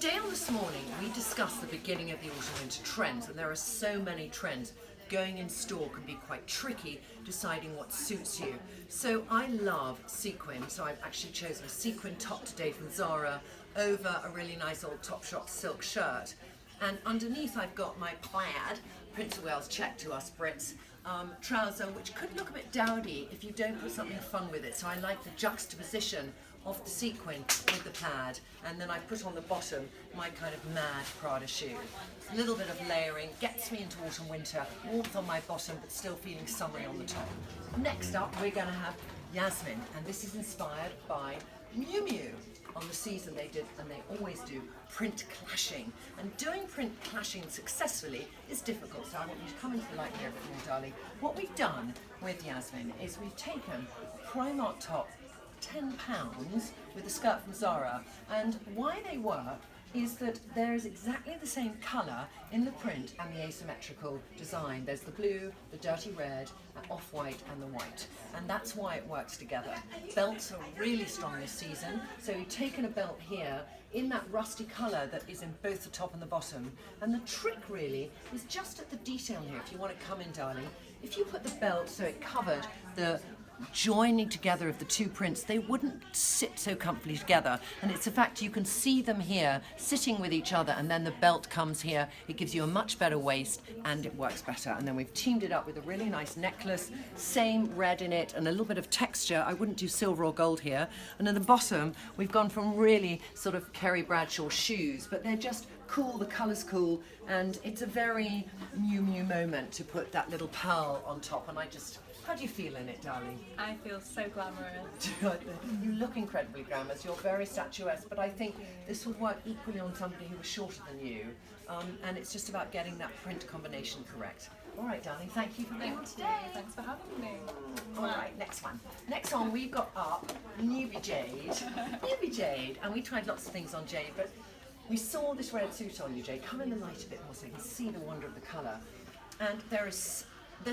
Today on This Morning, we discuss the beginning of the autumn-winter trends, and there are so many trends. Going in store can be quite tricky, deciding what suits you. So I love sequins, so I've actually chosen a sequin top today from Zara over a really nice old Topshop silk shirt. And underneath I've got my plaid, Prince of Wales check to us Brits, trouser, which could look a bit dowdy if you don't put something fun with it. So I like the juxtaposition of the sequin with the plaid, and then I put on the bottom my kind of mad Prada shoe. A little bit of layering, gets me into autumn winter, warmth on my bottom but still feeling summery on the top. Next up we're going to have Yasmin, and this is inspired by Miu Miu. On the season they did, and they always do, print clashing. And doing print clashing successfully is difficult, so I want you to come into the light here a bit more, darling. What we've done with Yasmin is we've taken a Primark top, £10 with a skirt from Zara, and why they work is that there is exactly the same colour in the print and the asymmetrical design. There's the blue, the dirty red, off-white and the white, and that's why it works together. Belts are really strong this season, so we've taken a belt here in that rusty colour that is in both the top and the bottom, and the trick really is just at the detail here. If you want to come in, darling, if you put the belt so it covered the joining together of the two prints, they wouldn't sit so comfortably together, and it's a fact you can see them here sitting with each other, and then the belt comes here. It gives you a much better waist and it works better. And then we've teamed it up with a really nice necklace, same red in it and a little bit of texture. I wouldn't do silver or gold here. And at the bottom we've gone from really sort of Kerry Bradshaw shoes, but they're just cool, the colour's cool, and it's a very Miu Miu moment to put that little pearl on top. And how do you feel in it, darling? I feel so glamorous. You look incredibly glamorous, you're very statuesque, but I think this would work equally on somebody who was shorter than you, and it's just about getting that print combination correct. All right, darling, thank you for being on today. Thanks for having me. All right, next one. Next one, we've got up Newbie Jade. Newbie Jade, and we tried lots of things on Jade, but we saw this red suit on you, Jade. Come in the light a bit more so you can see the wonder of the colour. And there's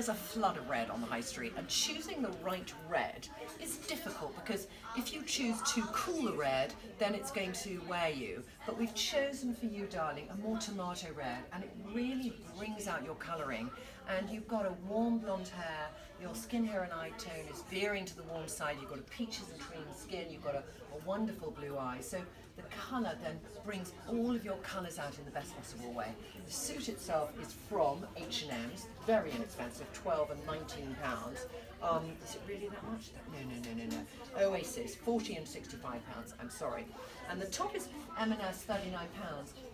a flood of red on the high street, and choosing the right red is difficult because if you choose too cool a red, then it's going to wear you. But we've chosen for you, darling, a more tomato red, and it really brings out your colouring. And you've got a warm blonde hair, your skin, hair and eye tone is veering to the warm side, you've got a peaches and cream skin, you've got a wonderful blue eye. So the colour then brings all of your colours out in the best possible way. The suit itself is from H&M's, very inexpensive, £12 and £19. Is it really that much? No. Oasis, £40 and £65, I'm sorry. And the top is M&S, £39.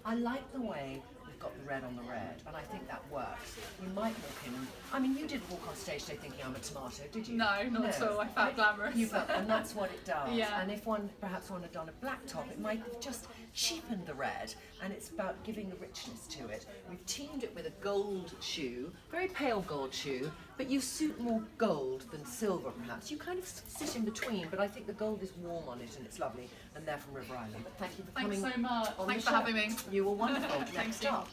I like the way we've got the red on the red, and I think that works. You might walk in and, I mean, you didn't walk on stage today thinking I'm a tomato, did you? No, not at all. I felt glamorous. You felt, and that's what it does. Yeah. And if perhaps one had done a black top, it might have just cheapened the red, and it's about giving the richness to it. We've teamed it with a gold shoe, very pale gold shoe, but you suit more gold than silver perhaps. You kind of sit in between, but I think the gold is warm on it and it's lovely, and they're from River Island. But thank you for coming. Thanks so much. On Thanks the for show. having me. You were wonderful. Thank Next you. up.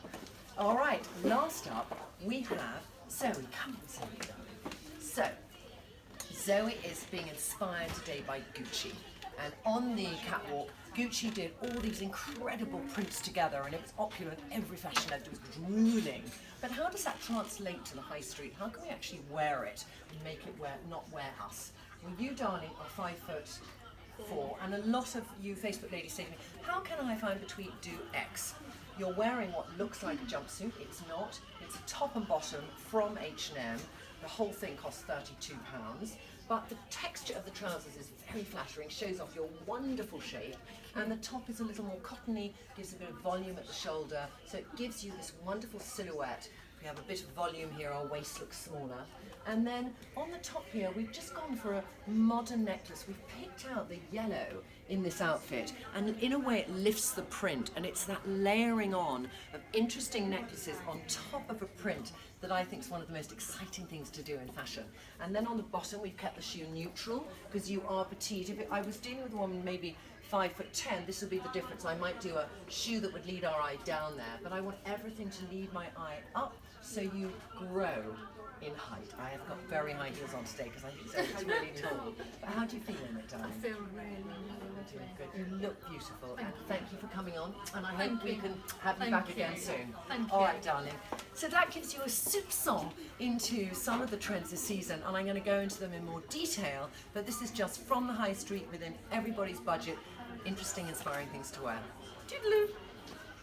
All right, last up we have Zoe. Come on, Zoe. So, Zoe is being inspired today by Gucci, and on the catwalk Gucci did all these incredible prints together, and it was opulent. Every fashion editor was drooling. But how does that translate to the high street? How can we actually wear it and make it not wear us? Well, you, darling, are 5'4", and a lot of you Facebook ladies say to me, how can I find between do X? You're wearing what looks like a jumpsuit. It's not. It's a top and bottom from H&M. The whole thing costs £32. But the texture of the trousers is very flattering, shows off your wonderful shape, and the top is a little more cottony, gives a bit of volume at the shoulder, so it gives you this wonderful silhouette. We have a bit of volume here, our waist looks smaller. And then on the top here, we've just gone for a modern necklace. We've picked out the yellow in this outfit, and in a way it lifts the print, and it's that layering on of interesting necklaces on top of a print that I think is one of the most exciting things to do in fashion. And then on the bottom we've kept the shoe neutral because you are petite. If I was dealing with a woman maybe 5'10", this would be the difference. I might do a shoe that would lead our eye down there, but I want everything to lead my eye up so you grow in height. I have got very high heels on today because I think Zara's really tall. But how do you feel in it, darling? I feel really, really lovely. Good. You look beautiful, and thank you for coming on. And I Thank hope we you. can have you Thank back you. again soon. Thank All you. right, darling. So that gives you a soupçon into some of the trends this season, and I'm going to go into them in more detail. But this is just from the high street within everybody's budget. Interesting, inspiring things to wear. Toodaloo.